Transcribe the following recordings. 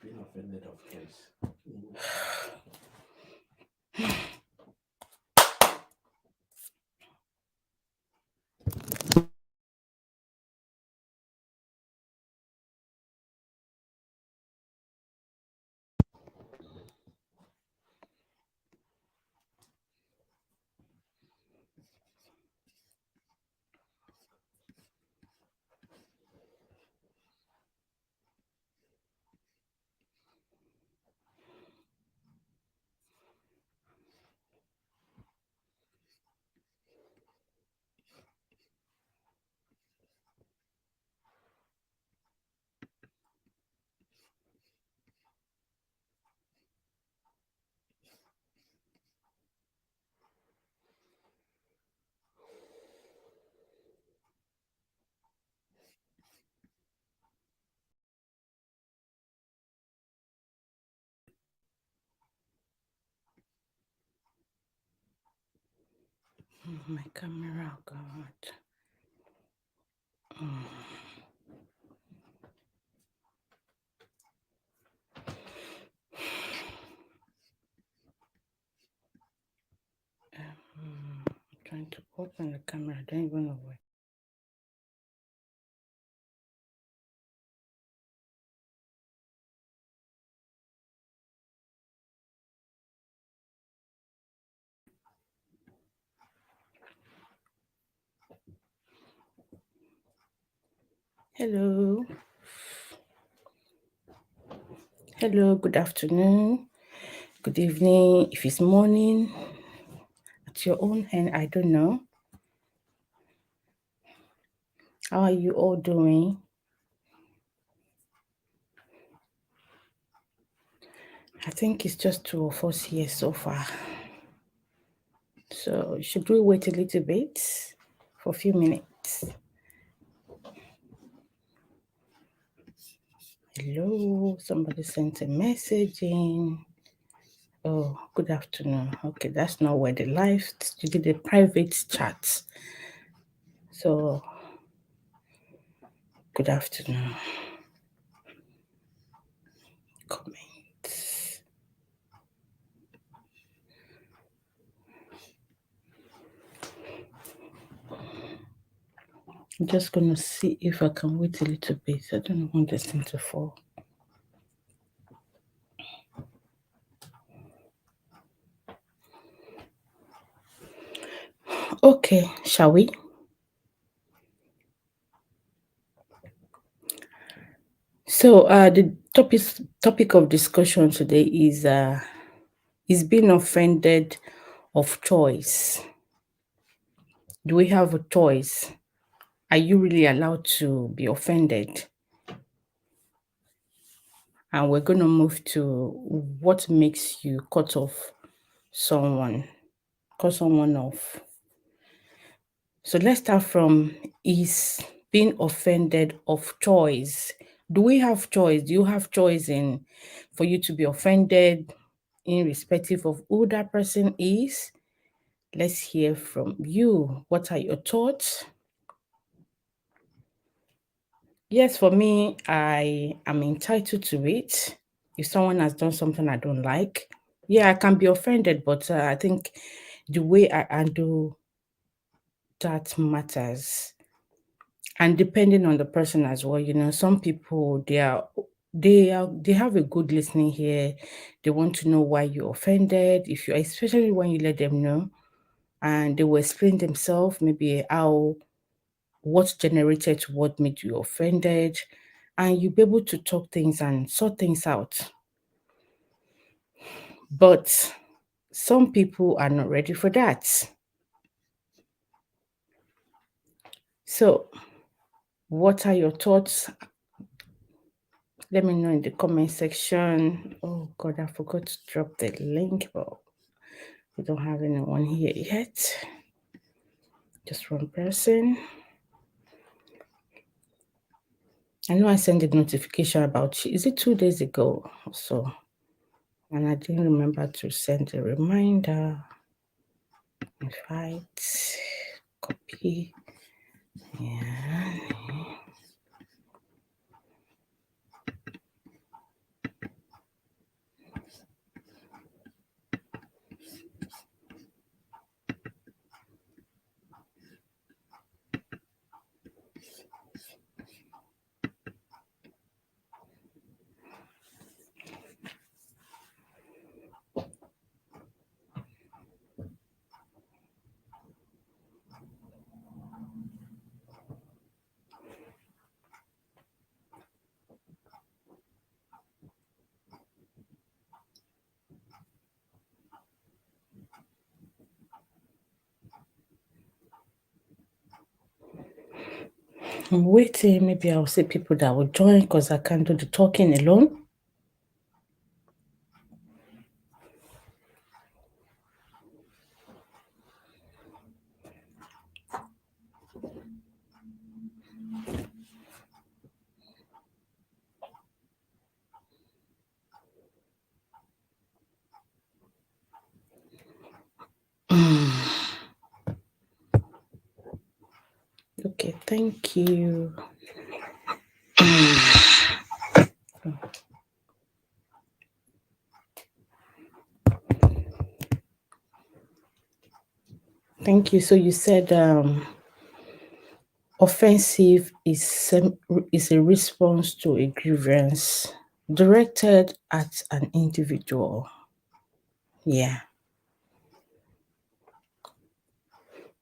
been offended of choice. My camera, God. I'm trying to open the camera. I don't even know where. Hello. Hello, good afternoon, good evening. If it's morning, at your own hand, I don't know. How are you all doing? I think it's just 2 of us here so far. So should we wait a little bit for a few minutes? Hello, somebody sent a message in. Oh, good afternoon. Okay, that's not where the live, you did a private chat. So, good afternoon. Comments. I'm just going to see if I can wait a little bit. I don't want this thing to fall. Okay, shall we? So, the topic of discussion today is being offended of choice. Do we have a choice? Are you really allowed to be offended? And we're going to move to what makes you cut someone off. So let's start from, is being offended of choice. Do we have choice? Do you have choice for you to be offended irrespective of who that person is? Let's hear from you. What are your thoughts? Yes, for me, I am entitled to it. If someone has done something I don't like, yeah, I can be offended, but I think the way I handle that matters. And depending on the person as well, some people they have a good listening here. They want to know why you're offended. Especially when you let them know, and they will explain themselves, maybe what generated to what made you offended, and you'll be able to talk things and sort things out. But some people are not ready for that. So, what are your thoughts? Let me know in the comment section. Oh God, I forgot to drop the link, but we don't have anyone here yet. Just one person. I know I sent a notification about, is it 2 days ago or so? And I didn't remember to send a reminder. Invite, copy. Yeah. I'm waiting. Maybe I'll see people that will join because I can't do the talking alone. Okay, thank you. Thank you. So you said offensive is a response to a grievance directed at an individual. Yeah.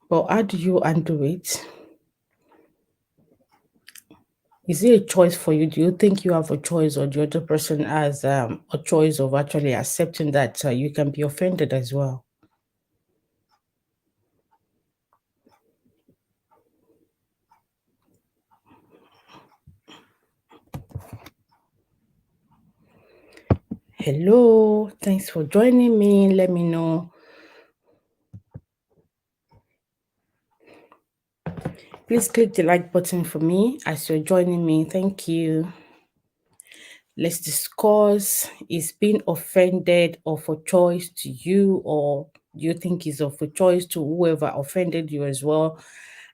But how do you undo it? Is it a choice for you? Do you think you have a choice, or the other person has a choice of actually accepting that you can be offended as well? Hello, thanks for joining me. Let me know. Please click the like button for me as you're joining me. Thank you. Let's discuss, is being offended of a choice to you, or do you think is of a choice to whoever offended you as well?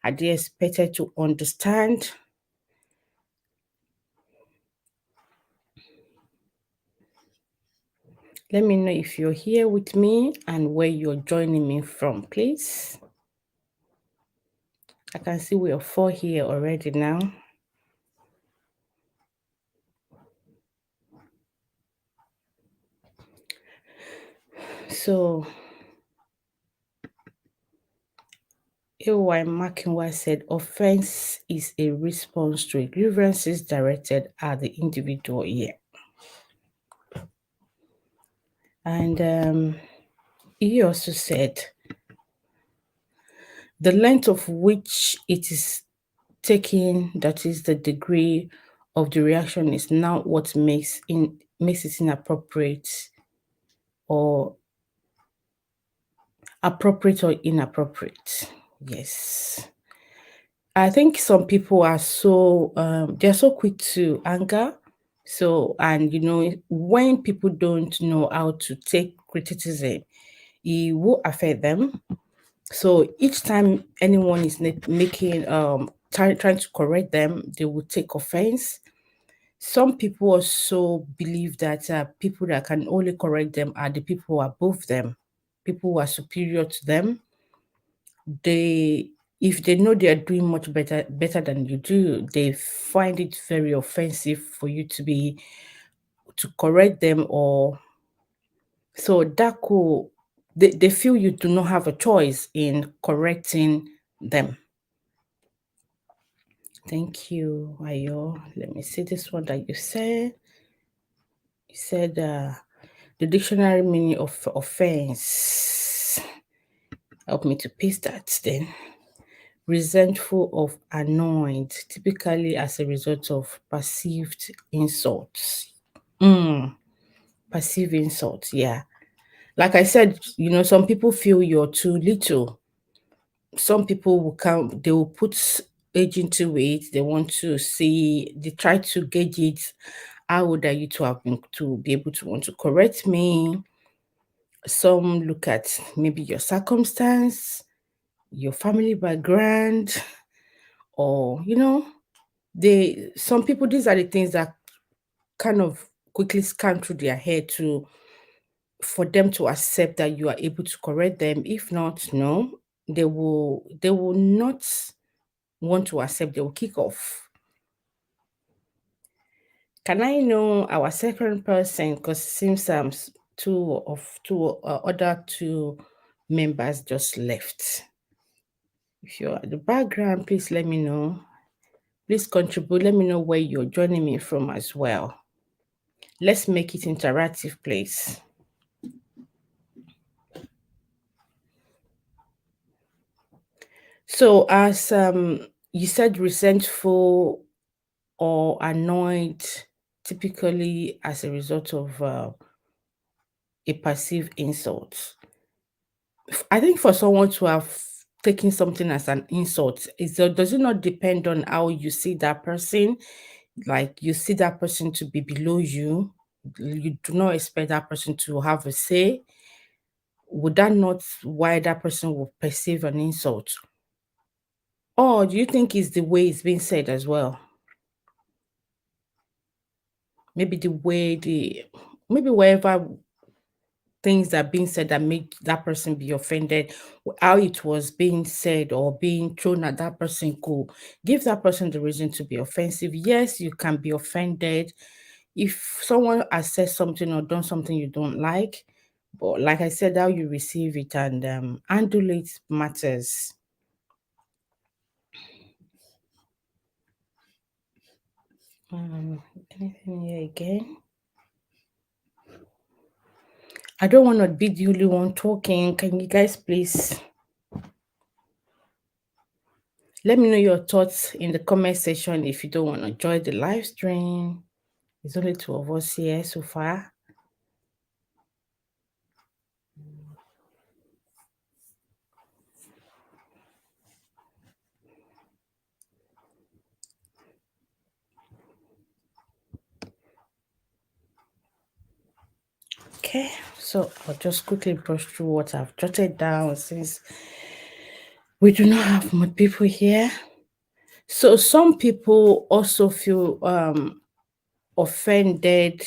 Are they expected to understand? Let me know if you're here with me and where you're joining me from, please. I can see we are 4 here already now. So, AY Makinwa said, offense is a response to a grievances directed at the individual here. And he also said, the length of which it is taken, that is the degree of the reaction, is now what makes it inappropriate or appropriate or inappropriate. Yes. I think some people are so they're so quick to anger. So, and when people don't know how to take criticism, it will affect them. So each time anyone is making trying to correct them, they will take offense. Some people also believe that people that can only correct them are the people above them, people who are superior to them. They, if they know they are doing much better than you do, they find it very offensive for you to correct them, or so that could, they feel you do not have a choice in correcting them. Thank you, Ayo. Let me see this one that you said. You said the dictionary meaning of offense. Help me to paste that then. Resentful of annoyed, typically as a result of perceived insults. Perceived insults, yeah. Like I said, some people feel you're too little. Some people will come, they will put age into it. They want to see, they try to gauge it. How old are you to have been to be able to want to correct me? Some look at maybe your circumstance, your family background, or some people, these are the things that kind of quickly scan through their head to for them to accept that you are able to correct them. If not, no, they will not want to accept, they will kick off. Can I know our second person? Because it seems other two members just left. If you're at the background, please let me know. Please contribute. Let me know where you're joining me from as well. Let's make it interactive, please. So as You said resentful or annoyed, typically as a result of a passive insult. I think for someone to have taken something as an insult, does it not depend on how you see that person? Like you see that person to be below you, you do not expect that person to have a say. Would that not why that person will perceive an insult? Or do you think it's the way it's being said as well? Maybe the way maybe wherever things that are being said that make that person be offended, how it was being said or being thrown at that person could give that person the reason to be offensive. Yes, you can be offended if someone has said something or done something you don't like. But like I said, how you receive it and handle it matters. Anything here again? I don't want to be the only one talking. Can you guys please let me know your thoughts in the comment section if you don't want to join the live stream. There's only two of us here so far. Okay, so I'll just quickly brush through what I've jotted down since we do not have more people here. So some people also feel offended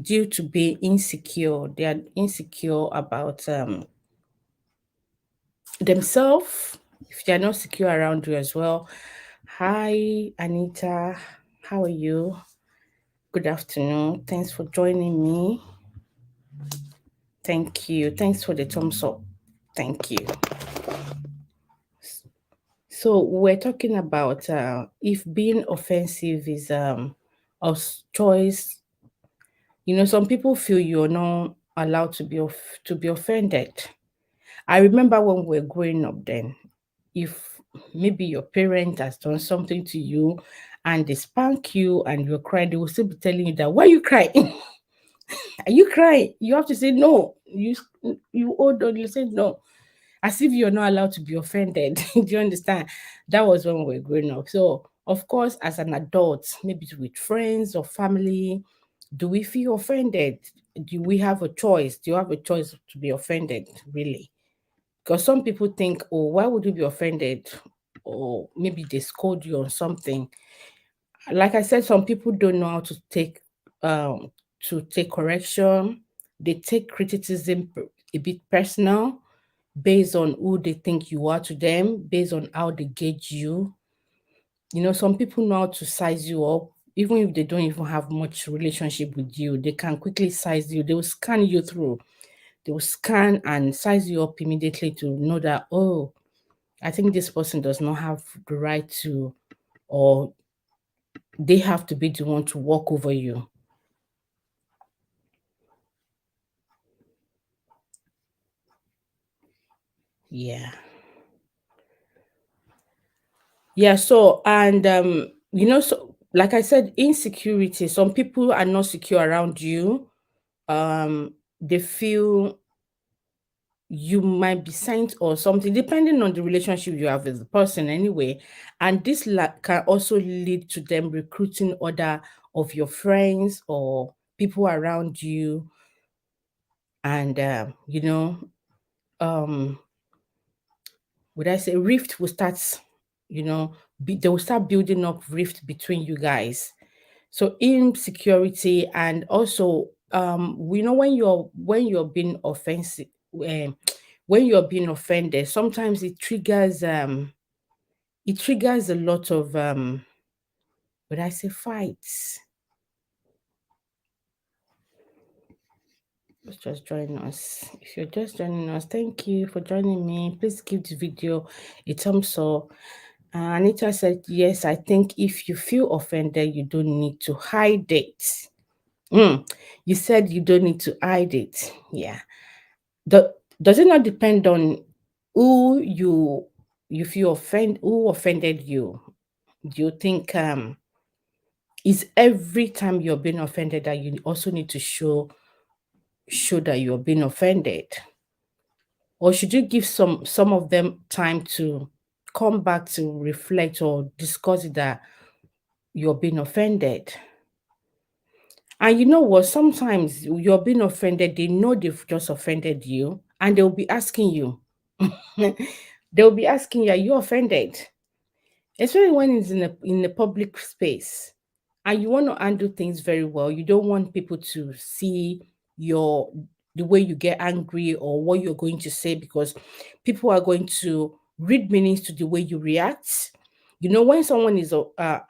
due to being insecure. They are insecure about themselves. If they are not secure around you as well. Hi, Anita. How are you? Good afternoon. Thanks for joining me. Thank you. Thanks for the thumbs up. Thank you. So we're talking about if being offensive is a choice. You know, some people feel you're not allowed to be offended. I remember when we were growing up then, if maybe your parent has done something to you and they spank you and you're crying, they will still be telling you that, why are you crying? Are you crying? You have to say no. You hold on, you say no. As if you're not allowed to be offended. Do you understand? That was when we were growing up. So of course, as an adult, maybe with friends or family, do we feel offended? Do we have a choice? Do you have a choice to be offended, really? Because some people think, oh, why would you be offended? Or maybe they scold you on something. Like I said, some people don't know how to take correction. They take criticism a bit personal based on who they think you are to them, based on how they gauge you. You know, some people know how to size you up, even if they don't even have much relationship with you. They can quickly size you. They will scan you through. They will scan and size you up immediately to know that, oh, I think this person does not have the right to, or they have to be the one to walk over you. Yeah. Yeah. So, and, so like I said, insecurity, some people are not secure around you. They feel you might be sent or something, depending on the relationship you have with the person anyway. And this can also lead to them recruiting other of your friends or people around you. And, um, would I say rift will start, they will start building up rift between you guys. So insecurity and also we know when you're being offensive, when you're being offended, sometimes it triggers a lot of would I say fights. Let's just join us. If you're just joining us, thank you for joining me. Please give the video a thumbs up. Anita said, yes, I think if you feel offended, you don't need to hide it. You said you don't need to hide it. Yeah. Does it not depend on who you feel who offended you? Do you think is every time you're being offended that you also need to show that you're being offended? Or should you give some of them time to come back to reflect or discuss it that you're being offended? And you know what? Sometimes you're being offended, they know they've just offended you, and they'll be asking you. They'll be asking you, are you offended? Especially when it's in a public space and you want to handle things very well. You don't want people to see your the way you get angry or what you're going to say, because people are going to read meanings to the way you react. You know, when someone is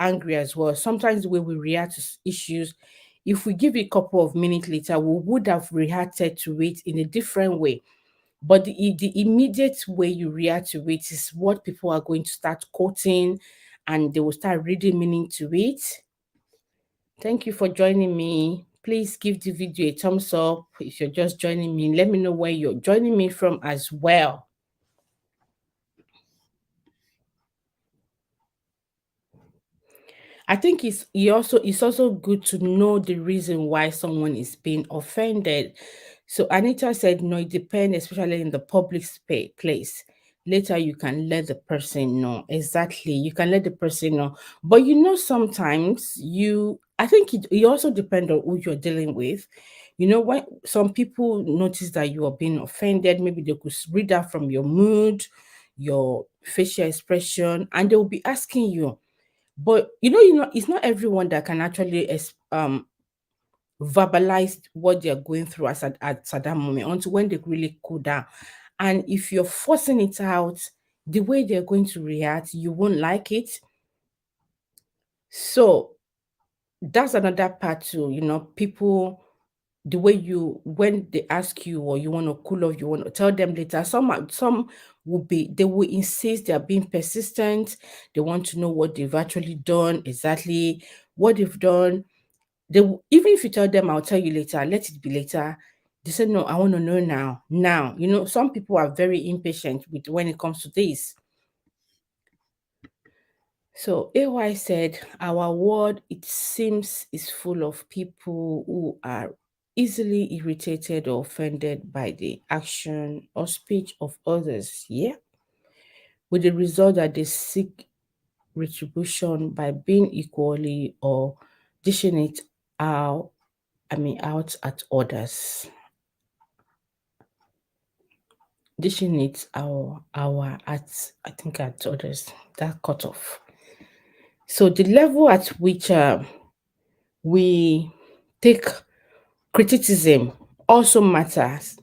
angry as well, sometimes the way we react to issues, if we give it a couple of minutes later, we would have reacted to it in a different way. But the immediate way you react to it is what people are going to start quoting, and they will start reading meaning to it. Thank you for joining me. Please give the video a thumbs up if you're just joining me. Let me know where you're joining me from as well. I think it's also good to know the reason why someone is being offended. So Anita said, no, it depends, especially in the public place. Later, you can let the person know. Exactly, you can let the person know. But you know, sometimes I think it also depends on who you're dealing with. You know, when some people notice that you are being offended, maybe they could read that from your mood, your facial expression, and they will be asking you, but it's not everyone that can actually verbalize what they're going through at that moment until when they really cool down. And if you're forcing it out, the way they're going to react, you won't like it. So that's another part too. People, the way you when they ask you or you want to cool off, you want to tell them later. Some they will insist, they are being persistent. They want to know what they've actually done, exactly what they've done. Even if you tell them, I'll tell you later, let it be later. They say, no, I want to know now. Now, some people are very impatient with when it comes to this. So AY said, our world, it seems, is full of people who are easily irritated or offended by the action or speech of others. Yeah. With the result that they seek retribution by being equally or dishing it out, out at others. Dishing it our at I think at others. That cut off. So the level at which we take criticism also matters.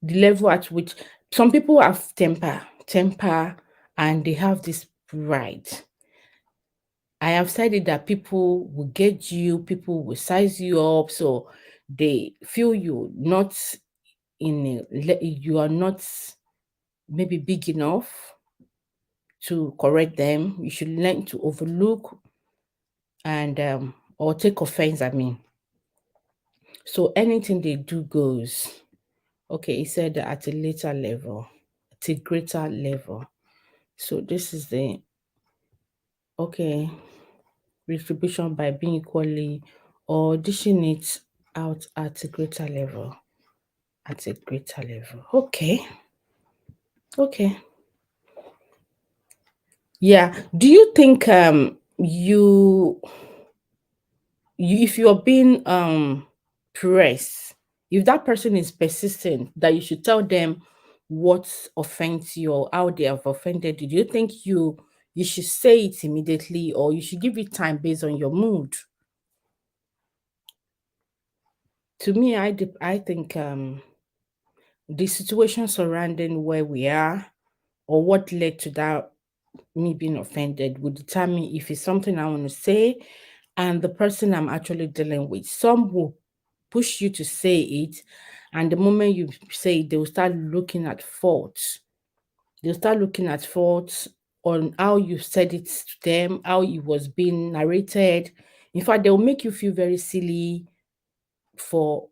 The level at which some people have temper, and they have this pride. I have said it that people will get you, people will size you up, so they feel you are not maybe big enough to correct them. You should learn to overlook and or take offense. So anything they do goes. Okay, he said that at a later level, at a greater level. So this is the okay retribution by being equally or dishing it out at a greater level. At a greater level. Okay. Okay. Yeah. Do you think if you're being pressed, if that person is persistent, that you should tell them what offends you or how they have offended you, do you think you should say it immediately, or you should give it time based on your mood? To me, I think the situation surrounding where we are or what led to that me being offended would determine if it's something I want to say and the person I'm actually dealing with. Some will push you to say it, and the moment you say it, they will start looking at faults. They'll start looking at faults on how you said it to them, how it was being narrated. In fact, they'll make you feel very silly for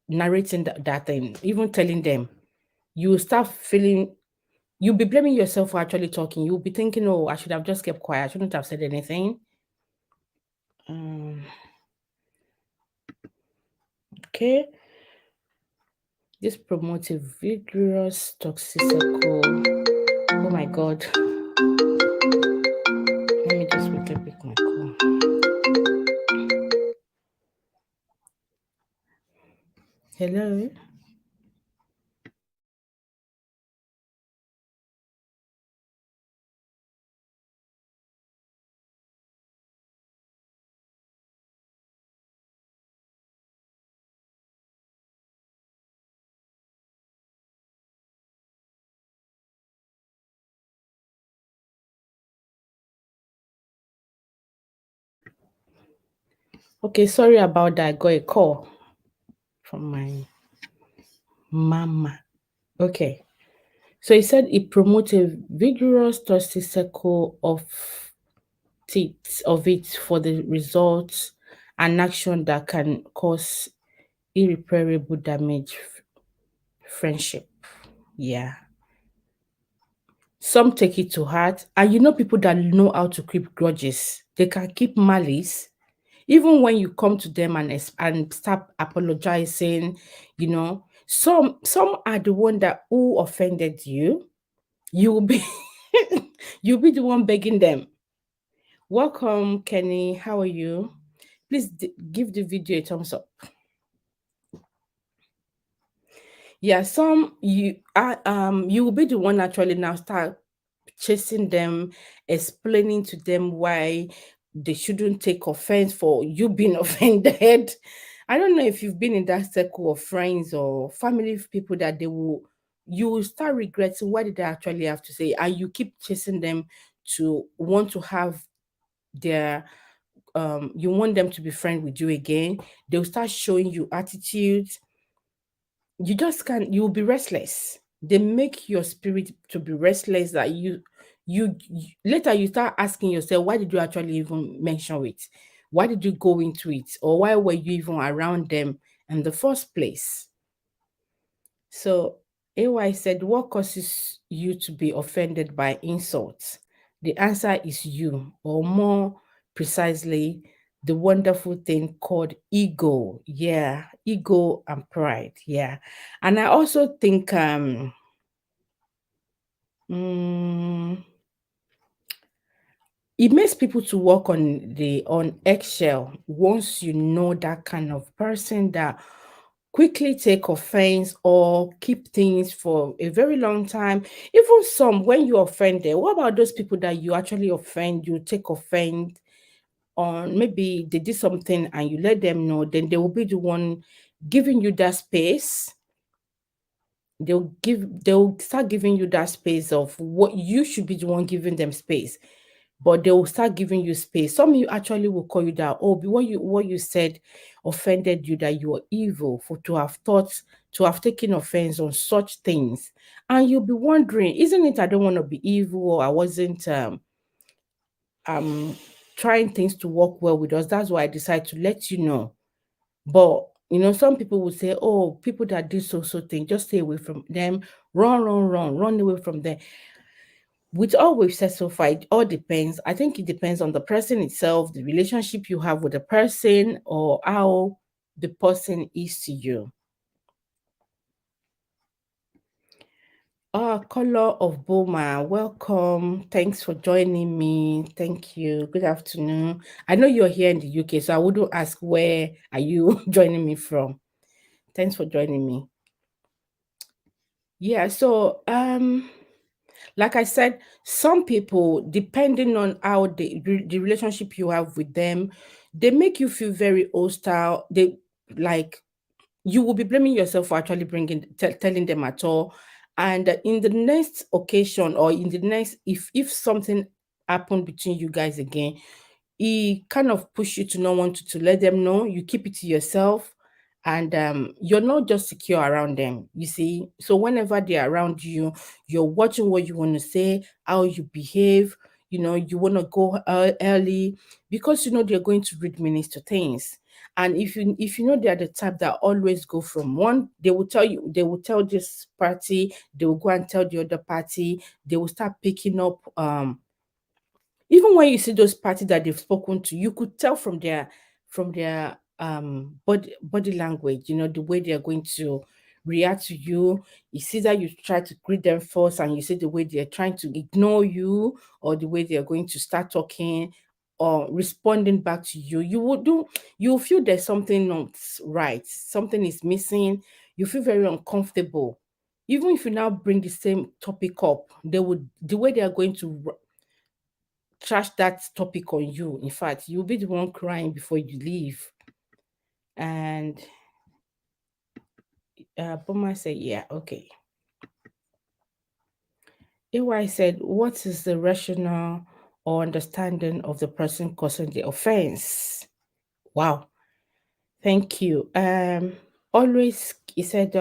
narrating that thing, even telling them. You will start feeling You'll be blaming yourself for actually talking. You'll be thinking, oh, I should have just kept quiet. I shouldn't have said anything. Um, okay. This promotes a vigorous toxical. Oh my god. Let me just quickly pick my call. Hello. Okay, sorry about that. I got a call from my mama. Okay. So he said it promotes a vigorous toxic cycle of it for the results and action that can cause irreparable damage friendship. Yeah. Some take it to heart. And you know people that know how to keep grudges. They can keep malice. Even when you come to them and start apologizing, some are the one that who offended you. You will be you'll be the one begging them. Welcome, Kenny. How are you? Please give the video a thumbs up. Yeah, some you will be the one actually now start chasing them, explaining to them why they shouldn't take offense for you being offended. I don't know if you've been in that circle of friends or family of people that you will start regretting what did they actually have to say, and you keep chasing them to want to have their you want them to be friend with you again. They'll start showing you attitudes. You just can't, you'll be restless. They make your spirit to be restless that you later you start asking yourself, why did you actually even mention it? Why did you go into it? Or why were you even around them in the first place? So AY said, what causes you to be offended by insults? The answer is you, or more precisely, the wonderful thing called ego. Yeah, ego and pride. Yeah. And I also think mm, it makes people to walk on eggshell once you know that kind of person that quickly take offense or keep things for a very long time. Even some, when you offend them, what about those people that you actually offend, you take offense on, maybe they did something and you let them know, then they will be the one giving you that space. They'll start giving you that space of what you should be the one giving them space, but they will start giving you space. Some of you actually will call you that, oh, what you said offended you, that you are evil, for to have taken offense on such things. And you'll be wondering, isn't it I don't want to be evil, or I wasn't um trying things to work well with us. That's why I decided to let you know. But some people would say, oh, people that do so thing, just stay away from them, run away from them. With all we've said so far, it all depends. I think it depends on the person itself, the relationship you have with the person, or how the person is to you. Color of Boma, welcome. Thanks for joining me. Thank you. Good afternoon. I know you're here in the UK, so I wouldn't ask where are you joining me from. Thanks for joining me. Yeah, so like I said, some people, depending on how the relationship you have with them, they make you feel very hostile. They like you will be blaming yourself for actually telling them at all. And in the next occasion, or in the next, if something happened between you guys again, he kind of push you to not want to let them know. You keep it to yourself, and you're not just secure around them, you see. So whenever they're around you, you're watching what you want to say, how you behave. You want to go early, because they're going to read minutes to things. And if you know they are the type that always go from one, they will tell this party, they will go and tell the other party, they will start picking up even when you see those parties that they've spoken to, you could tell from their body language, you know, the way they are going to react to you. You see that you try to greet them first, and you see the way they're trying to ignore you, or the way they are going to start talking or responding back to you. You will feel there's something not right, something is missing. You feel very uncomfortable. Even if you now bring the same topic up, they would the way they are going to trash that topic on you. In fact, you'll be the one crying before you leave. And Boma said, yeah, okay. AY said, what is the rationale or understanding of the person causing the offense? Wow, thank you. Always, he said,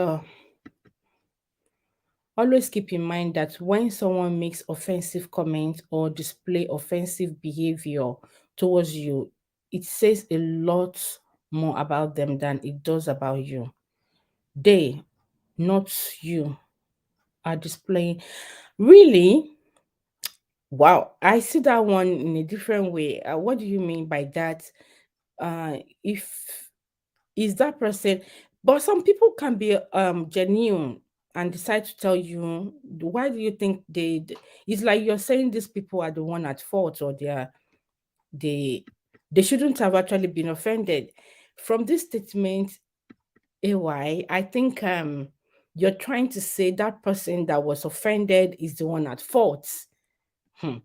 always keep in mind that when someone makes offensive comments or display offensive behavior towards you, it says a lot more about them than it does about you. They, not you, are displaying. Really? Wow. I see that one in a different way. What do you mean by that? If is that person, but some people can be genuine and decide to tell you, why do you think it's like you're saying these people are the one at fault, or they they shouldn't have actually been offended. From this statement, I think you're trying to say that person that was offended is the one at fault. Hmm.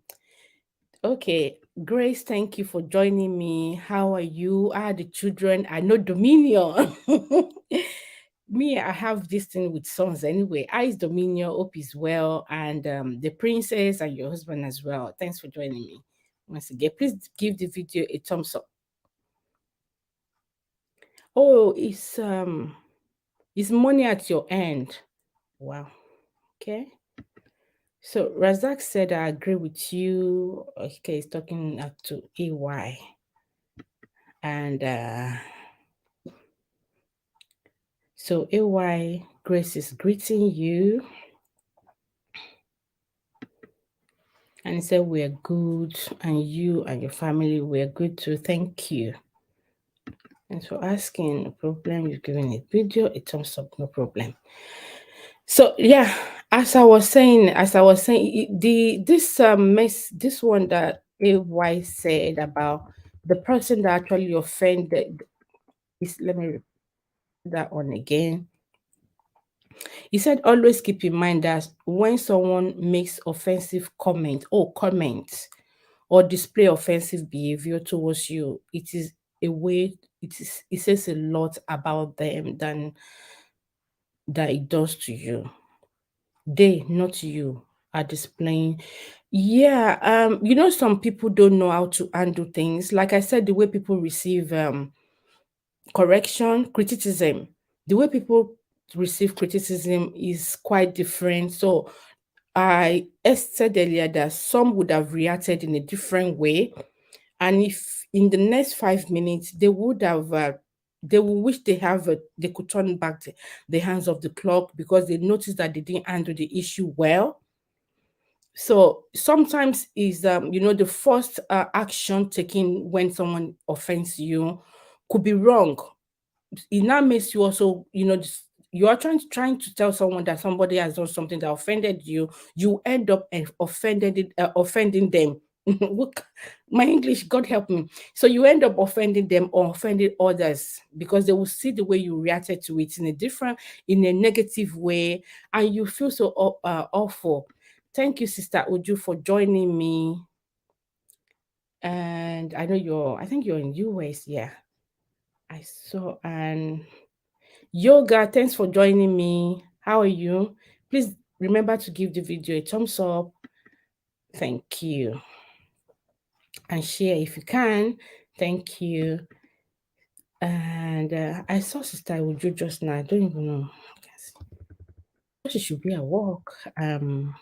Okay, Grace, thank you for joining me. How are you? I are the children? I know Dominion. Me, I have this thing with sons anyway. I is Dominion, Hope is well, and the princess and your husband as well. Thanks for joining me. Once again, please give the video a thumbs up. Oh, it's money at your end. Wow. Okay. So Razak said, I agree with you. Okay, he's talking to AY. And so AY, Grace is greeting you. And he said, we're good. And you and your family, we're good too. Thank you. Thanks for asking. No problem. You've given a video a thumbs up, no problem. So yeah, as I was saying, the this mess, this one that AY said about the person that actually offended is, let me repeat that one again. He said, always keep in mind that when someone makes offensive comments or display offensive behavior towards you, it is a way, it says a lot about them than that it does to you. They, not you, are displaying. Yeah, you know, some people don't know how to handle things. Like I said, the way people receive correction, criticism, the way people receive criticism is quite different. So I said earlier that some would have reacted in a different way. And if in the next 5 minutes they would have, they will wish they could turn back the hands of the clock because they noticed that they didn't handle the issue well. So sometimes is you know, the first action taken when someone offends you could be wrong. It now makes you also, you know, you are trying to tell someone that somebody has done something that offended you. You end up offending them. Look, my English, God help me. So you end up offending them or offending others because they will see the way you reacted to it in a negative way, and you feel so awful. Thank you, Sister Uju, for joining me. And I think you're in US, yeah. I saw, and Yoga, thanks for joining me. How are you? Please remember to give the video a thumbs up. Thank you. And share if you can. Thank you. And I saw Sister Uju just now. I don't even know. She should be at work. Um,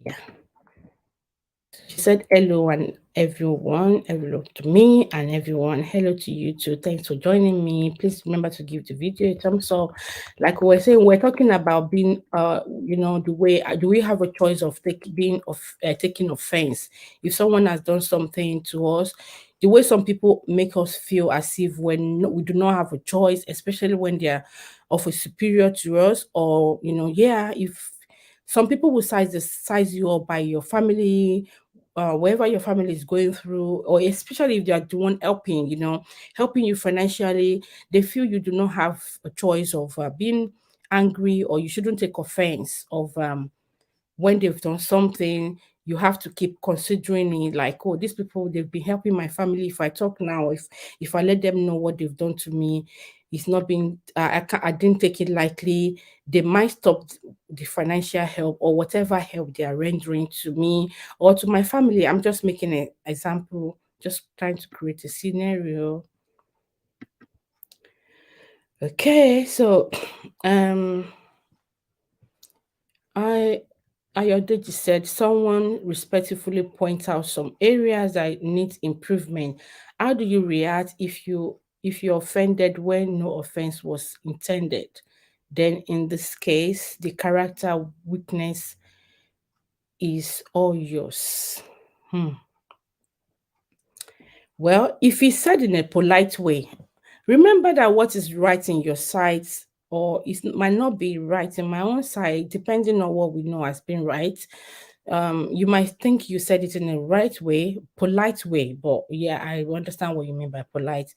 yeah. She said hello and everyone, hello to me and everyone. Hello to you too. Thanks for joining me. Please remember to give the video a thumbs up. Like we were saying, we're talking about being, the way. Do we have a choice of taking offense if someone has done something to us? The way some people make us feel as if we do not have a choice, especially when they're of a superior to us, or if some people will size you up by your family, wherever your family is going through, or especially if they are the one helping, helping you financially, they feel you do not have a choice of being angry, or you shouldn't take offense of when they've done something. You have to keep considering it, like, oh, these people, they've been helping my family. If I talk now, if I let them know what they've done to me, it's not being I didn't take it lightly. They might stop the financial help or whatever help they are rendering to me or to my family. I'm just making an example, just trying to create a scenario. Okay, so um I Ayodeji said someone respectfully points out some areas that need improvement. How do you react if you're offended when no offense was intended? Then in this case, the character weakness is all yours. Hmm. Well, if it's said in a polite way, remember that what is right in your sight or might not be right in my own side, depending on what we know has been right. You might think you said it in a right way, polite way, but yeah, I understand what you mean by polite.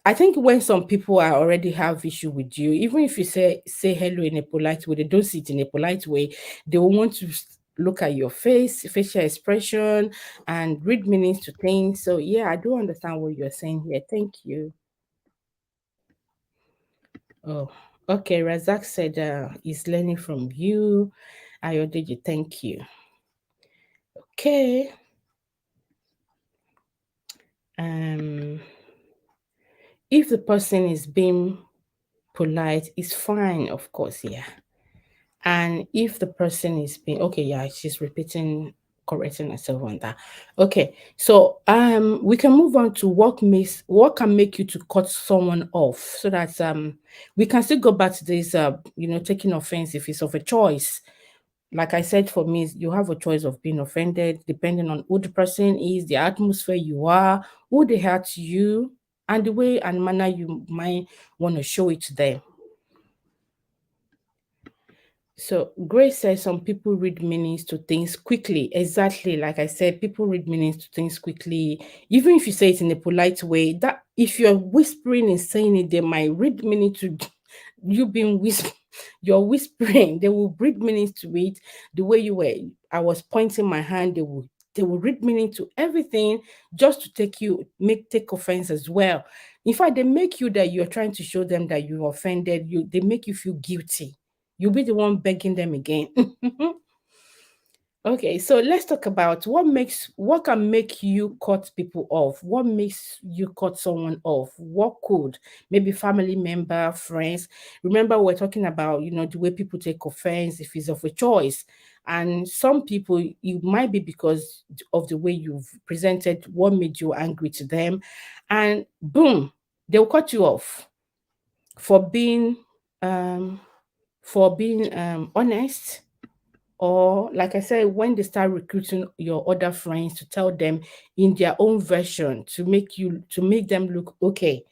I think when some people are already have issue with you, even if you say hello in a polite way, they don't see it in a polite way. They will want to look at your face, facial expression, and read meanings to things. So yeah, I do understand what you're saying here. Thank you. Oh, okay. Razak said he's learning from you. Ayodeji, thank you. Okay. Um, if the person is being polite, it's fine, of course, yeah. And if the person is being okay, yeah, she's correcting herself on that. Okay, so we can move on to what can make you to cut someone off, so that we can still go back to this taking offense if it's of a choice. Like I said, for me, you have a choice of being offended depending on who the person is, the atmosphere you are, who they are to you, and the way and manner you might want to show it to them. So Grace says some people read meanings to things quickly. Exactly, like I said, people read meanings to things quickly. Even if you say it in a polite way, that if you're whispering and saying it, they might read meaning to you being you're whispering. They will read meanings to it the way you were. I was pointing my hand. They will read meaning to everything just to take offense as well. In fact, they make you that you're trying to show them that you offended you. They make you feel guilty. You'll be the one begging them again. Okay, so let's talk about what can make you cut people off. What makes you cut someone off? What could maybe family member, friends? Remember, we're talking about the way people take offense if it's of a choice, and some people it might be because of the way you've presented what made you angry to them, and boom, they'll cut you off for being um honest, or like I said, when they start recruiting your other friends to tell them in their own version to make them look okay.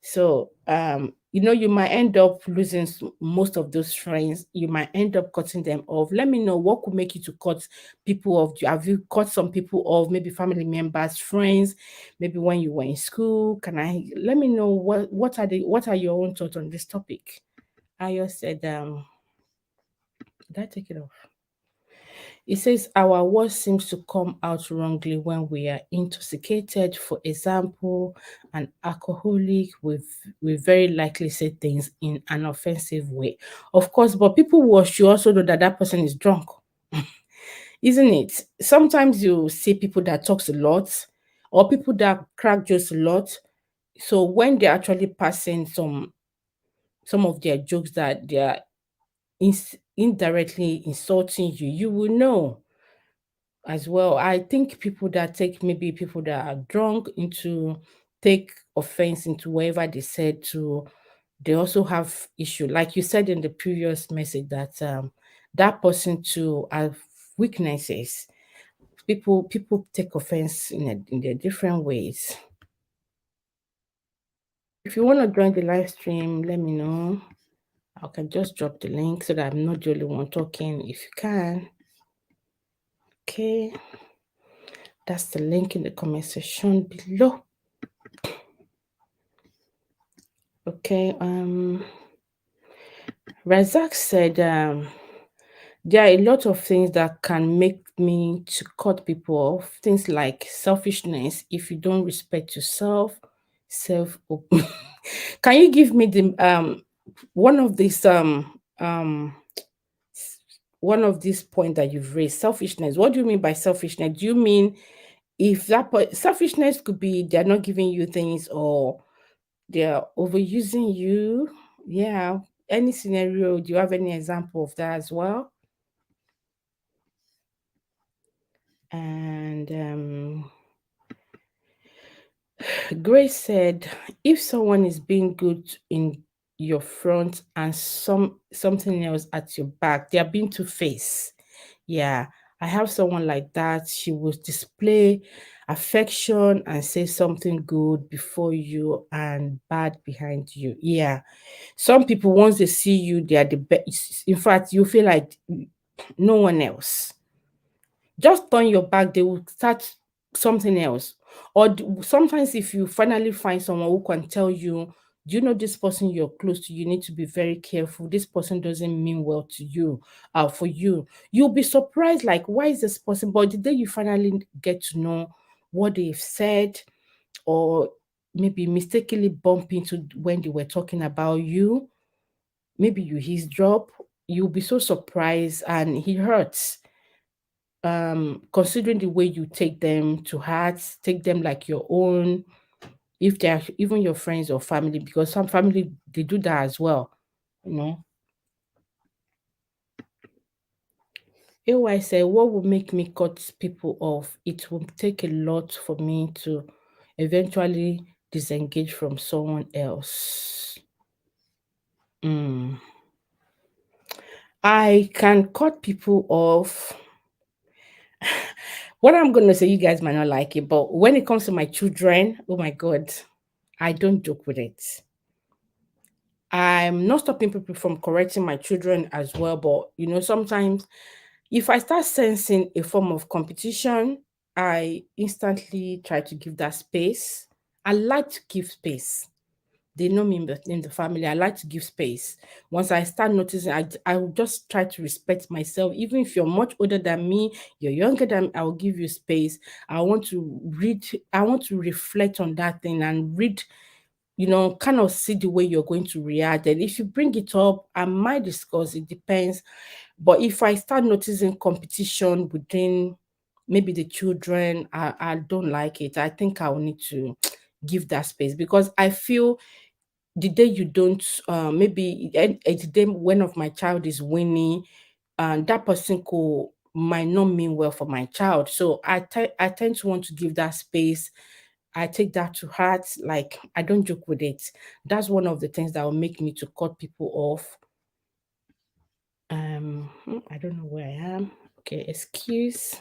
So you might end up losing most of those friends. You might end up cutting them off. Let me know what could make you to cut people off. Have you cut some people off? Maybe family members, friends, maybe when you were in school. Let me know what are your own thoughts on this topic? Ayo said, did I take it off? It says our words seems to come out wrongly when we are intoxicated. For example, an alcoholic will very likely say things in an offensive way. Of course, but should also know that that person is drunk, isn't it? Sometimes you see people that talks a lot, or people that crack jokes a lot. So when they're actually passing some of their jokes that they are indirectly insulting you, you will know. as well. I think people that take, maybe people that are drunk, into take offense into whatever they said to, they also have issue. Like you said in the previous message, that that person too have weaknesses. People take offense in their different ways. If you want to join the live stream, let me know. I can just drop the link so that I'm not the only one talking. If you can, okay, that's the link in the comment section below. Okay, Razak said, there are a lot of things that can make me to cut people off. Things like selfishness. If you don't respect yourself, self. Can you give me the one of these one of these points that you've raised? Selfishness. What do you mean by selfishness? Do you mean, if selfishness could be they're not giving you things, or they're overusing you? Yeah. Any scenario? Do you have any example of that as well? And Grace said, if someone is being good in your front and something else at your back, they are being two-faced. Yeah, I have someone like that. She will display affection and say something good before you and bad behind you. Yeah. Some people, once they see you, they are the best. In fact, you feel like no one else. Just turn your back, they will start something else. Or sometimes, if you finally find someone who can tell you, do you know this person you're close to, you need to be very careful. This person doesn't mean well to you, for you. You'll be surprised, like, why is this person? But the day you finally get to know what they've said, or maybe mistakenly bump into when they were talking about you, maybe you his drop, you'll be so surprised and he hurts. Considering the way you take them to heart, take them like your own, if they're even your friends or family, because some family, they do that as well, you know. AY said, what will make me cut people off? It will take a lot for me to eventually disengage from someone else. Mm. I can cut people off. What I'm going to say, you guys might not like it, but when it comes to my children, oh my God, I don't joke with it. I'm not stopping people from correcting my children as well, but sometimes if I start sensing a form of competition, I instantly try to give that space. I like to give space. They know me in the family. I like to give space. Once I start noticing, I will just try to respect myself. Even if you're much older than me, you're younger than me, I will give you space. I want to read, I want to reflect on that thing and read, kind of see the way you're going to react. And if you bring it up, I might discuss, it depends. But if I start noticing competition within maybe the children, I don't like it. I think I will need to give that space, because I feel the day you don't, maybe the day one of my child is winning, and that person might not mean well for my child. So I tend to want to give that space. I take that to heart. Like, I don't joke with it. That's one of the things that will make me to cut people off. I don't know where I am. Okay, excuse.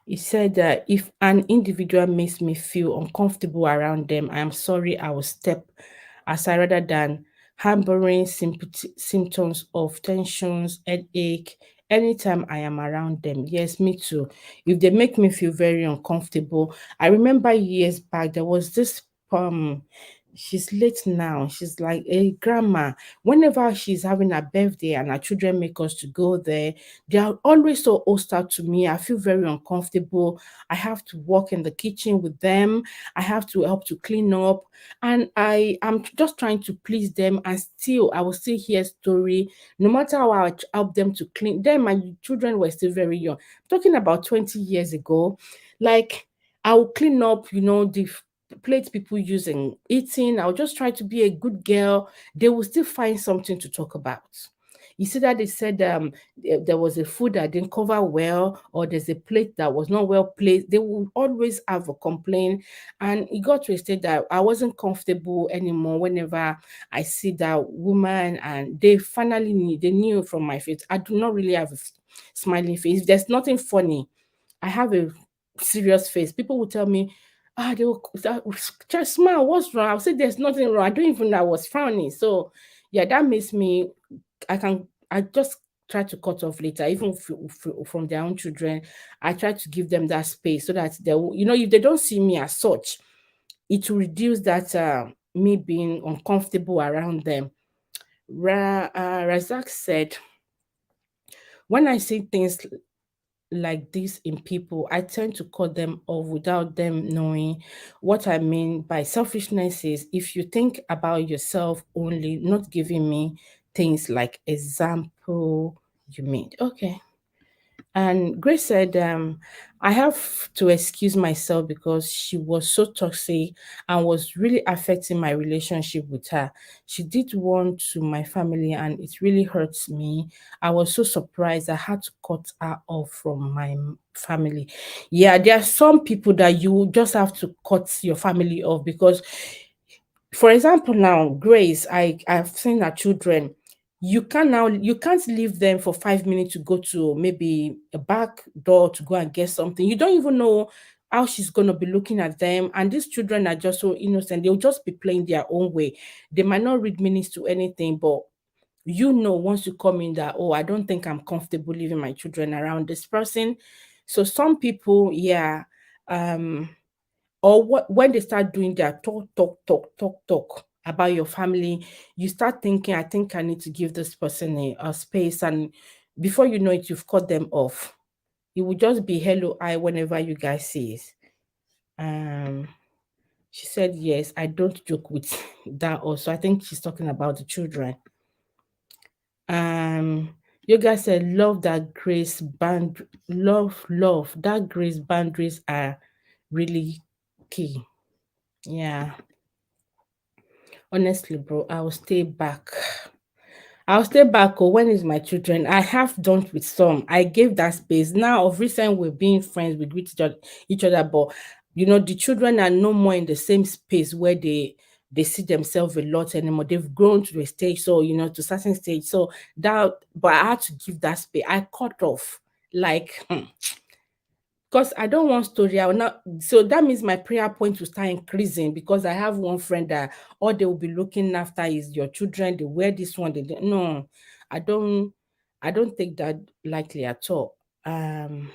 He said that if an individual makes me feel uncomfortable around them, I am sorry, I will step aside rather than harboring symptoms of tensions, headache, anytime I am around them. Yes, me too. If they make me feel very uncomfortable, I remember years back, there was this she's late now. She's like a grandma. Whenever she's having a birthday and her children make us to go there, they are always so hostile to me. I feel very uncomfortable. I have to work in the kitchen with them. I have to help to clean up. And I am just trying to please them. And still, I will still hear story. No matter how I help them to clean them, my children were still very young. Talking about 20 years ago, like, I will clean up, the plates people using eating. I'll just try to be a good girl. They will still find something to talk about. You see that they said there was a food that didn't cover well, or there's a plate that was not well placed. They will always have a complaint. And it got to a state that I wasn't comfortable anymore whenever I see that woman, and they finally knew, they knew from my face. I do not really have a smiling face. There's nothing funny. I have a serious face. People will tell me, they will just smile. What's wrong? I'll say there's nothing wrong. I don't even know I was frowning. So yeah, that makes me, I just try to cut off later, even from their own children. I try to give them that space so that they will, if they don't see me as such, it will reduce that me being uncomfortable around them. Razak said, when I see things like this in people, I tend to cut them off without them knowing. What I mean by selfishness is, if you think about yourself only, not giving me things like example you made. Okay. And Grace said, I have to excuse myself because she was so toxic and was really affecting my relationship with her. She did one to my family and it really hurts me. I was so surprised. I had to cut her off from my family. Yeah, there are some people that you just have to cut your family off because, for example, now Grace, I've seen her children. You can't leave them for 5 minutes to go to maybe a back door to go and get something. You don't even know how she's gonna be looking at them. And these children are just so innocent. They'll just be playing their own way. They might not read meanings to anything, but once you come in that, oh, I don't think I'm comfortable leaving my children around this person. So some people, yeah, um or when they start doing their talk about your family, you start thinking, I think I need to give this person a space. And before you know it, you've cut them off. It will just be hello, I, whenever you guys see it. Um, she said, yes, I don't joke with that also. I think she's talking about the children. Um, you guys said, love, that grace boundaries are really key. Yeah. Honestly, bro, I will stay back. I'll stay back. Oh, when is my children? I have done with some. I gave that space. Now, of recent, we're being friends. We greet each other, but the children are no more in the same space where they see themselves a lot anymore. They've grown to a stage, so to certain stage. So that, but I had to give that space. I cut off, like. Because I don't want story. I will not. So that means my prayer point will start increasing because I have one friend that all they will be looking after is your children. They wear this one. No, I don't. I don't take that lightly at all. I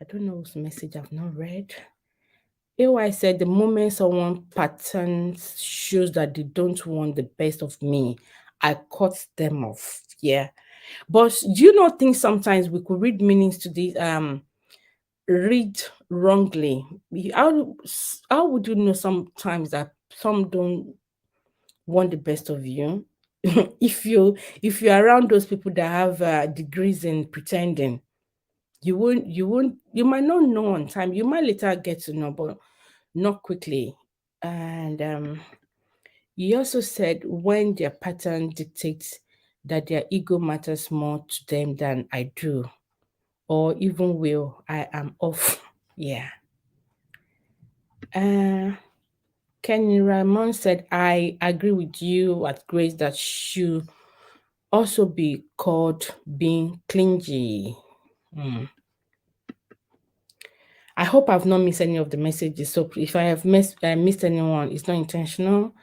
don't know whose message I've not read. AY said the moment someone patterns shows that they don't want the best of me, I cut them off. Yeah. But do you not think sometimes we could read meanings to this read wrongly? How would you know sometimes that some don't want the best of you? If you're around those people that have degrees in pretending, you might not know on time. You might later get to know, but not quickly. And he also said when their pattern dictates that their ego matters more to them than I do, or even will, I am off. Yeah. Uh, Kenny Ramon said, I agree with you at Grace that should also be called being clingy. I hope I've not missed any of the messages. So if I have missed anyone, it's not intentional.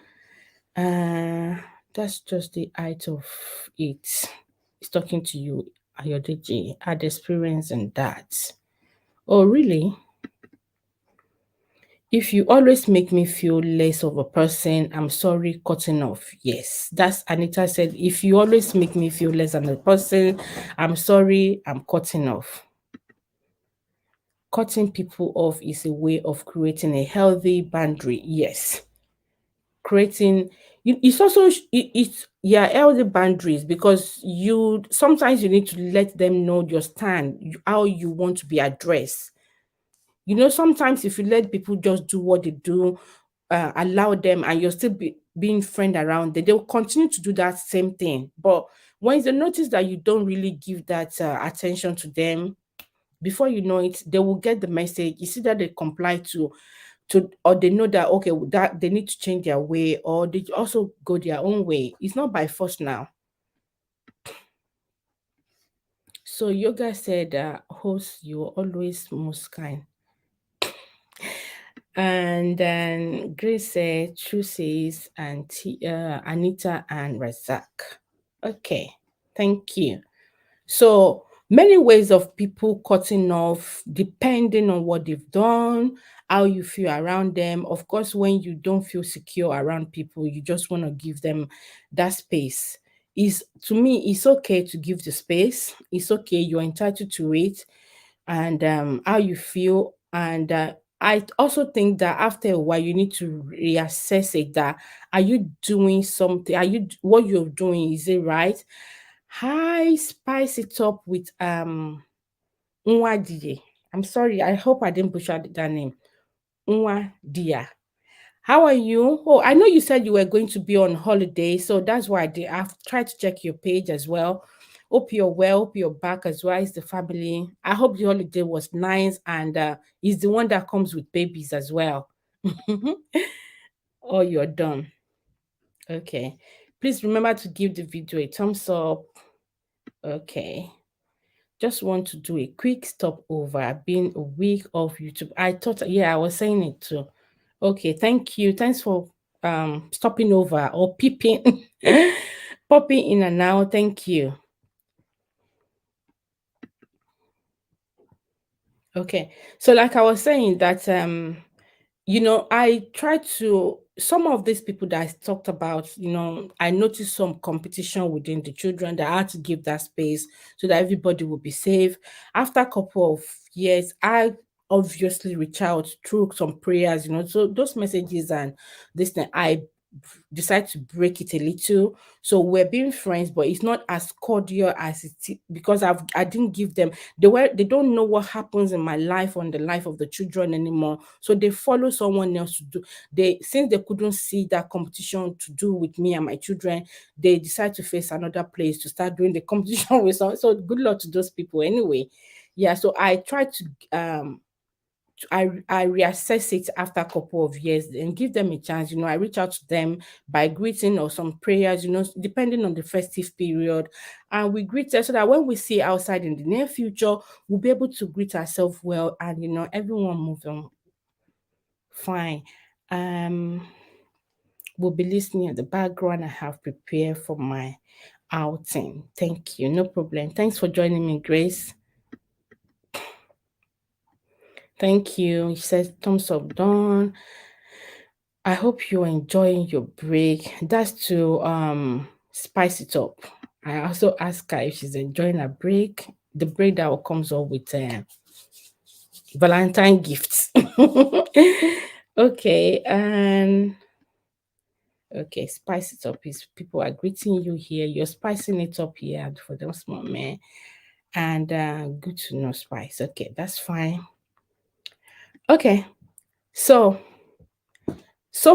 That's just the height of it. It's talking to you, Ayodeji. Had experience in that. Oh, really? If you always make me feel less of a person, I'm sorry, cutting off. Yes, that's Anita said. If you always make me feel less than a person, I'm sorry, I'm cutting off. Cutting people off is a way of creating a healthy boundary. Yes. Creating it's also it's yeah, healthy boundaries, because you sometimes you need to let them know your stand, how you want to be addressed. Sometimes if you let people just do what they do, allow them, and you're still being friend around them, they'll continue to do that same thing. But Once they notice that you don't really give that attention to them, before you know it, they will get the message. You see that they comply to, or they know that okay, that they need to change their way, or they also go their own way. It's not by force now. So yoga said, host, you're always most kind. And then Grace said, True says, and Anita and Razak. Okay, thank you. So many ways of people cutting off depending on what they've done, how you feel around them. Of course, when you don't feel secure around people, you just want to give them that space. Is to me, it's okay to give the space. It's okay, you're entitled to it, and how you feel. And I also think that after a while, you need to reassess it. That are you doing something? Are you what you're doing? Is it right? I spice it up with Nwadia. I'm sorry. I hope I didn't butcher that name. Nwadia. How are you? Oh, I know you said you were going to be on holiday, so that's why I've tried to check your page as well. Hope you're well. Hope you're back as well as the family. I hope the holiday was nice and is the one that comes with babies as well. Oh, you're done. Okay. Please remember to give the video a thumbs up. Okay. Just want to do a quick stopover. I've been a week off YouTube. I thought, yeah, I was saying it too. Okay, thank you. Thanks for stopping over or peeping, popping in and out. Thank you. Okay, so like I was saying that I try to some of these people that I talked about, I noticed some competition within the children that I had to give that space so that everybody will be safe. After a couple of years, I obviously reach out through some prayers, so those messages and this thing, I decide to break it a little. So we're being friends, but it's not as cordial as because I didn't give them they don't know what happens in my life or in the life of the children anymore. So they follow someone else to do since they couldn't see that competition to do with me and my children, they decide to face another place to start doing the competition with someone. So good luck to those people anyway. Yeah, so I try to I reassess it after a couple of years and give them a chance. I reach out to them by greeting or some prayers, depending on the festive period. And we greet them so that when we see outside in the near future, we'll be able to greet ourselves well and everyone move on fine. Um we'll be listening at the background. I have prepared for my outing. Thank you. No problem. Thanks for joining me, Grace. Thank you. He says thumbs up done. I hope you're enjoying your break. That's to spice it up. I also ask her if she's enjoying her break, the break that comes up with Valentine gifts. Okay, and okay, spice it up. Is people are greeting you here. You're spicing it up here for them small man. And good to know spice. Okay, that's fine. Okay, so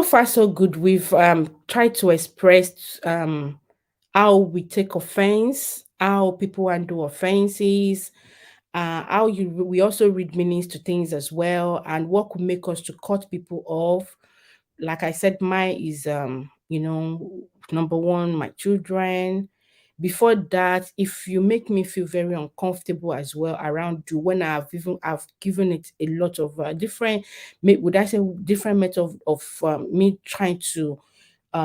far so good. We've tried to express how we take offense, how people handle offenses, how we also read meanings to things as well, and what could make us to cut people off. Like I said, mine is number one, my children. Before that, if you make me feel very uncomfortable as well around you, when I've given it a lot of different, would I say different method of me trying to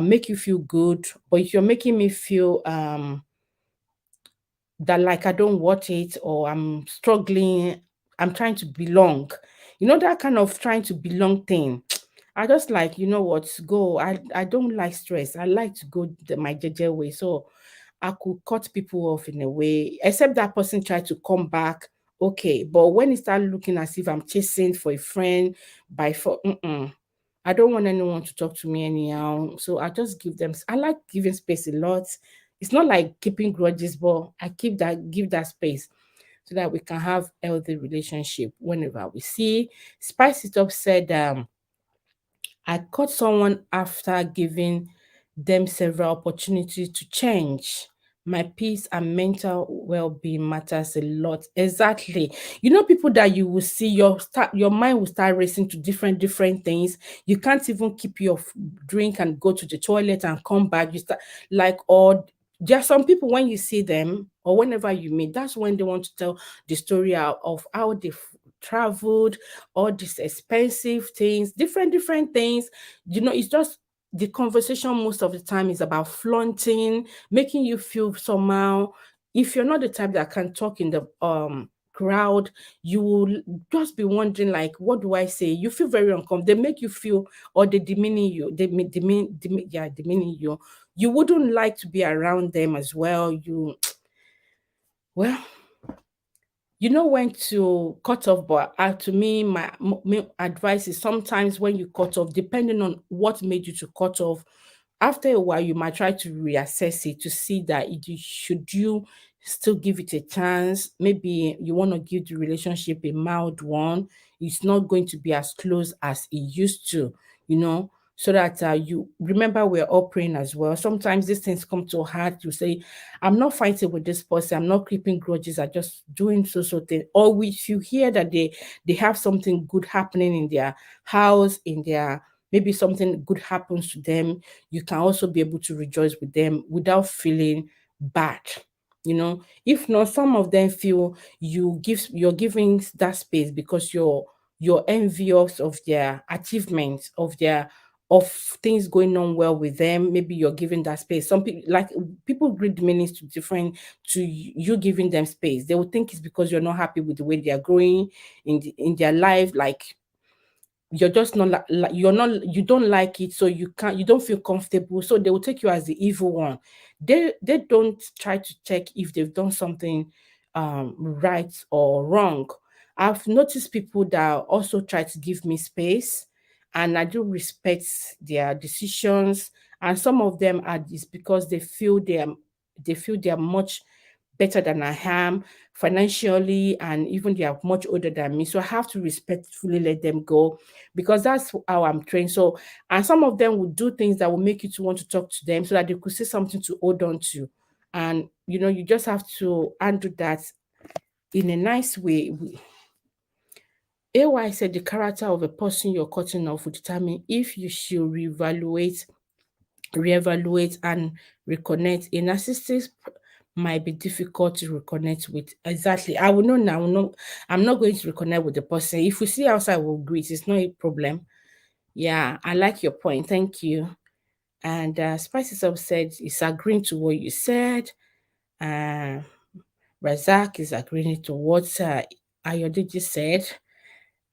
make you feel good, but if you're making me feel that like I don't want it or I'm struggling, I'm trying to belong. That kind of trying to belong thing. I just like, you know what, go. I don't like stress. I like to go my JJ way. So I could cut people off in a way, except that person tried to come back. Okay. But when it started looking as if I'm chasing for a friend I don't want anyone to talk to me anyhow. So I just give them, I like giving space a lot. It's not like keeping grudges, but I give that space so that we can have healthy relationship whenever we see. Spice It Up said, I caught someone after giving them several opportunities to change. My peace and mental well-being matters a lot. Exactly. You know, people that you will see your mind will start racing to different things. You can't even keep your drink and go to the toilet and come back. You start like, or there are some people when you see them or whenever you meet, that's when they want to tell the story of how they traveled, all these expensive things, different things. You know, it's just the conversation most of the time is about flaunting, making you feel somehow. If you're not the type that can talk in the crowd, you will just be wondering like, what do I say? You feel very uncomfortable. They make you feel, or they demeaning you. Demeaning you. You wouldn't like to be around them as well. You well, you know when to cut off, but to me my advice is sometimes when you cut off, depending on what made you to cut off, after a while you might try to reassess it to see that should you still give it a chance. Maybe you want to give the relationship a mild one. It's not going to be as close as it used to, you know, so that you remember we're all praying as well. Sometimes these things come to heart. You say, I'm not fighting with this person. I'm not keeping grudges. I'm just doing so thing. Or if you hear that they have something good happening in their house, in their maybe something good happens to them, you can also be able to rejoice with them without feeling bad. You know, if not, some of them feel you're giving that space because you're envious of their achievements, of things going on well with them. Maybe you're giving that space. Some people like people read meanings to different to you giving them space. They will think it's because you're not happy with the way they are growing in their life. Like you're just not you're not, you don't like it, so you don't feel comfortable, so they will take you as the evil one. They don't try to check if they've done something right or wrong. I've noticed people that also try to give me space, and I do respect their decisions. And some of them are is because they feel they are much better than I am financially, and even they are much older than me. So I have to respectfully let them go because that's how I'm trained. So, and some of them will do things that will make you to want to talk to them so that they could say something to hold on to. And you know, you just have to handle that in a nice way. AY said the character of a person you're cutting off will determine if you should reevaluate and reconnect. A narcissist might be difficult to reconnect with. Exactly. I will know now. I'm not going to reconnect with the person. If we see outside, we'll greet. It's not a problem. Yeah, I like your point. Thank you. And Spices Up said it's agreeing to what you said. Uh, Razak is agreeing to what Ayodeji said.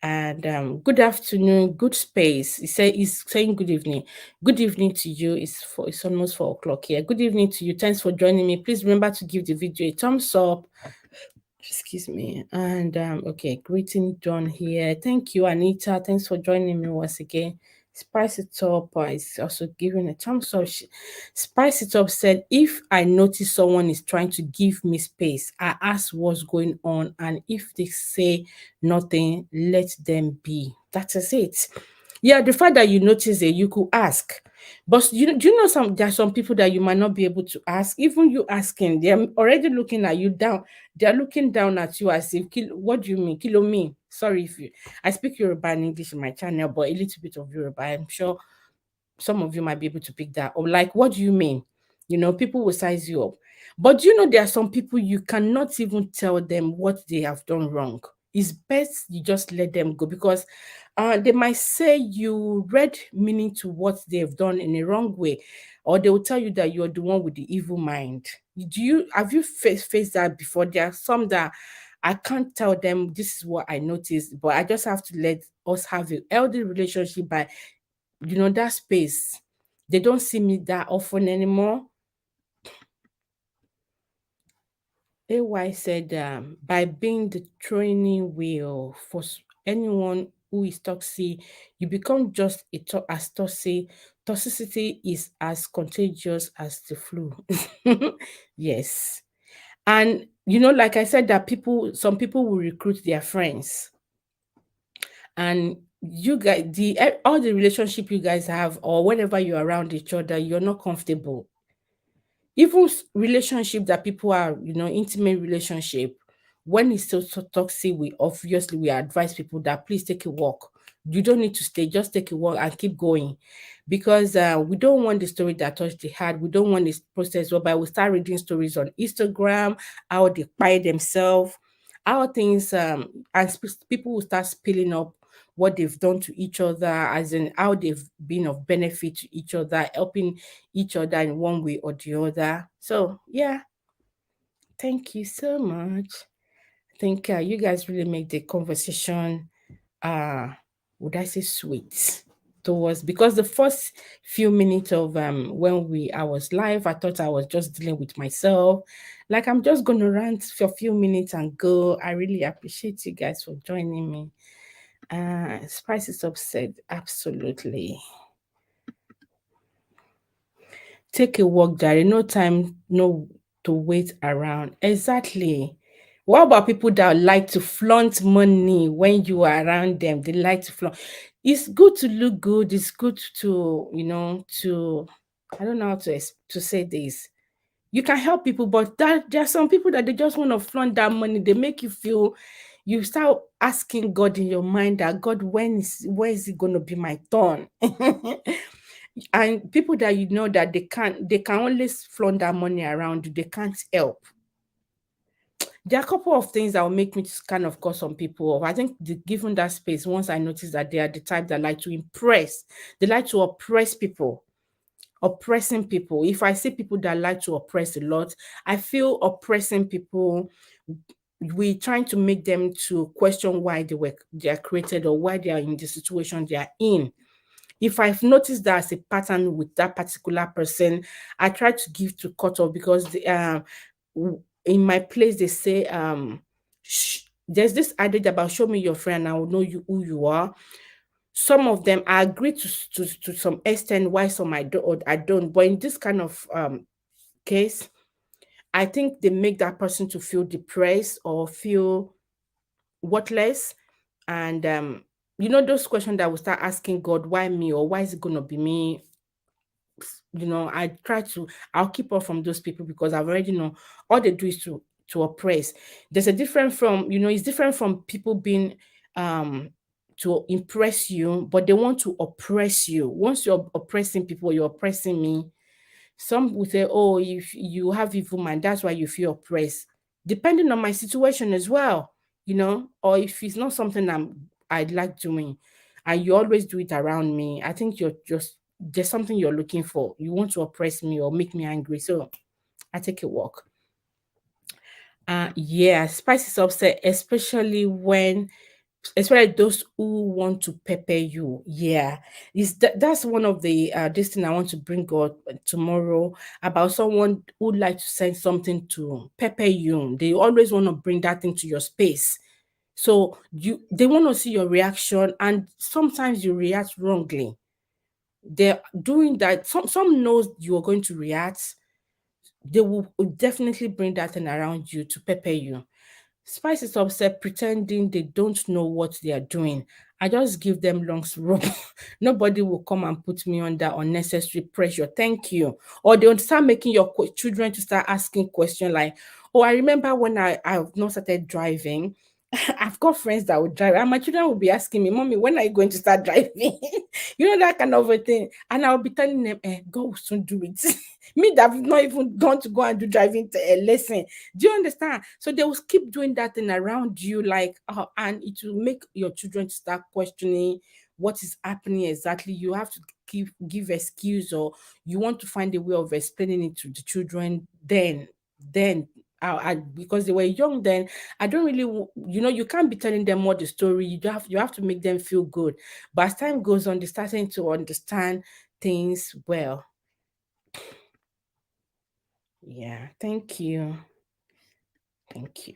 And good afternoon, good space. He's saying good evening. Good evening to you. It's almost 4 o'clock here. Good evening to you. Thanks for joining me. Please remember to give the video a thumbs up. Excuse me. And okay, greeting John here. Thank you, Anita. Thanks for joining me once again. Spice It Up is also giving a thumbs up. Spice It Up said, if I notice someone is trying to give me space, I ask what's going on, and if they say nothing, let them be. That is it. Yeah, the fact that you notice it, you could ask. But do you know there are some people that you might not be able to ask. Even you asking, they're already looking at you down. They're looking down at you as if, what do you mean? Kilo me. Sorry if you I speak Yoruba and English in my channel, but a little bit of Yoruba. I'm sure some of you might be able to pick that. Or like, what do you mean? You know, people will size you up. But do you know there are some people you cannot even tell them what they have done wrong. It's best you just let them go because they might say you read meaning to what they've done in a wrong way, or they will tell you that you're the one with the evil mind. Have you faced that before? There are some that I can't tell them this is what I noticed, but I just have to let us have a healthy relationship by that space. They don't see me that often anymore. AY said, by being the training wheel for anyone who is toxic, you become just as toxic. Toxicity is as contagious as the flu. Yes. And, like I said, that some people will recruit their friends. And you guys, all the relationship you guys have, or whenever you're around each other, you're not comfortable. Even relationship that people are, intimate relationship, when it's so toxic, we advise people that please take a walk. You don't need to stay, just take a walk and keep going, because we don't want the story that touched the heart. We don't want this process whereby we start reading stories on Instagram, how they buy themselves, how things and people will start spilling up what they've done to each other, as in how they've been of benefit to each other, helping each other in one way or the other. So, yeah, thank you so much. I think you guys really make the conversation, uh, would I say, sweet towards, because the first few minutes of when I was live, I thought I was just dealing with myself. Like, I'm just gonna rant for a few minutes and go. I really appreciate you guys for joining me. Spice is upset, absolutely. Take a walk, Jerry. No time, no to wait around. Exactly. What about people that like to flaunt money when you are around them? They like to flaunt. It's good to look good. It's good to, I don't know how to say this. You can help people, but there are some people that they just want to flaunt that money. They make you feel, you start asking God in your mind that God, where is it going to be my turn? And people that you know that they can always flaunt that money around you, they can't help. There are a couple of things that will make me just kind of cut some people off. I think given that space, once I notice that they are the type that like to impress, they like to oppress people, oppressing people. If I see people that like to oppress a lot, I feel oppressing people, we trying to make them to question why they are created, or why they are in the situation they are in. If I've noticed that as a pattern with that particular person, I try to give to cut off, because in my place they say, there's this adage about show me your friend and I will know you who you are. Some of them I agree to some extent, why some I don't. But in this kind of case, I think they make that person to feel depressed or feel worthless. And those questions that we start asking God, why me, or why is it gonna be me? I'll keep off from those people, because I've already know all they do is to oppress. There's a different from, it's different from people being um to impress you, but they want to oppress you. Once you're oppressing people, you're oppressing me. Some will say, oh, if you have evil mind, that's why you feel oppressed. Depending on my situation as well, or if it's not something I'd like doing, and you always do it around me, I think you're just there's something you're looking for. You want to oppress me or make me angry. So I take a walk. Yeah, spice is upset, especially those who want to pepper you. Yeah, that's one of the this thing I want to bring up tomorrow, about someone who like to send something to pepper you. They always want to bring that into your space, so they want to see your reaction, and sometimes you react wrongly. They're doing that. Some knows you are going to react. They will definitely bring that thing around you to pepper you. Spice is upset, pretending they don't know what they are doing. I just give them long rope. Nobody will come and put me under unnecessary pressure. Thank you. Or they'll start making your children to start asking questions like, oh, I remember when I've not started driving. I've got friends that will drive, and my children will be asking me, Mommy, when are you going to start driving? That kind of a thing. And I'll be telling them, God will soon do it. Me that have not even gone to go and do driving lesson. Do you understand? So they will keep doing that thing around you, like, and it will make your children start questioning what is happening exactly. You have to give excuse, or you want to find a way of explaining it to the children. Then, because they were young then, I don't really, you can't be telling them what the story. You have to make them feel good. But as time goes on, they're starting to understand things well. Yeah, thank you. Thank you.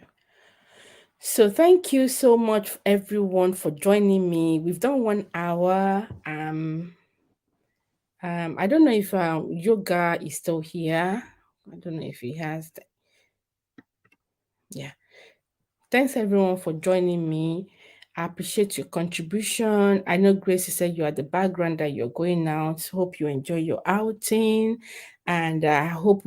So thank you so much everyone for joining me. We've done 1 hour. I don't know if yoga is still here. I don't know if he has. Yeah. Thanks everyone for joining me. I appreciate your contribution. I know Grace, you said you're at the background that you're going out. Hope you enjoy your outing. And I hope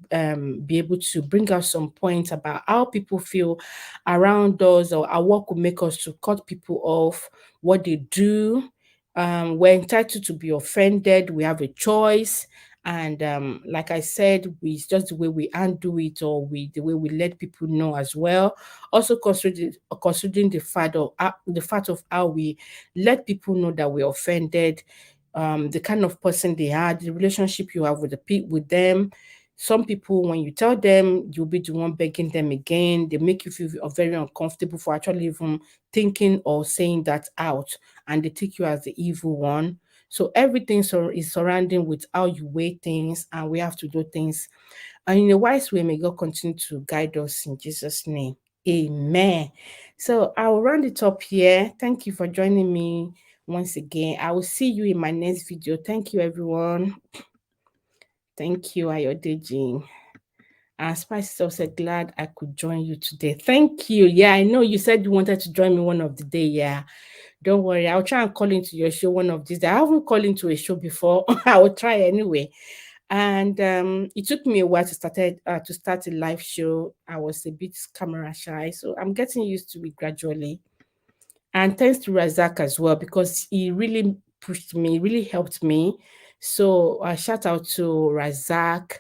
be able to bring out some points about how people feel around us, or what could make us to cut people off, what they do. We're entitled to be offended. We have a choice. And like I said, it's just the way we undo it, or the way we let people know as well. Also considering the fact of how we let people know that we're offended, the kind of person they are, the relationship you have with with them. Some people, when you tell them, you'll be the one begging them again. They make you feel very uncomfortable for actually even thinking or saying that out, and they take you as the evil one. So everything is surrounding with how you weigh things, and we have to do things and in a wise way. May God continue to guide us in Jesus' name. Amen. So I'll round it up here. Thank you for joining me once again. I will see you in my next video. Thank you, everyone. Thank you, Ayodeji. And Spice is also glad I could join you today. Thank you. Yeah, I know you said you wanted to join me one of the day. Yeah, don't worry. I'll try and call into your show one of these days. I haven't called into a show before. I will try anyway. And it took me a while to start a live show. I was a bit camera shy, so I'm getting used to it gradually. And thanks to Razak as well, because he really pushed me, really helped me. So shout out to Razak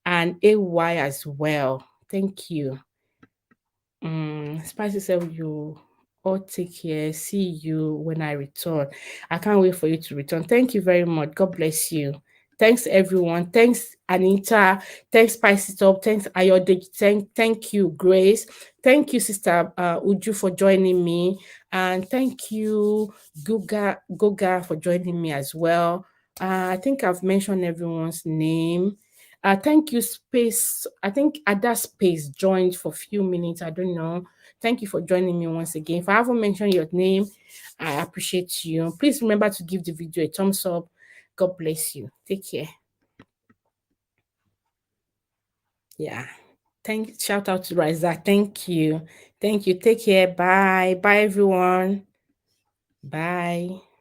and AY as well. Thank you. Spicy said you all take care. See you when I return. I can't wait for you to return. Thank you very much. God bless you. Thanks everyone. Thanks Anita. Thanks Spicy Top. Thanks Ayode. Thank you Grace. Thank you Sister Uju for joining me, and thank you Goga for joining me as well. I think I've mentioned everyone's name. Thank you, Space. I think Ada Space joined for a few minutes. I don't know. Thank you for joining me once again. If I haven't mentioned your name, I appreciate you. Please remember to give the video a thumbs up. God bless you. Take care. Yeah. Shout out to Riza. Thank you. Thank you. Take care. Bye. Bye, everyone. Bye.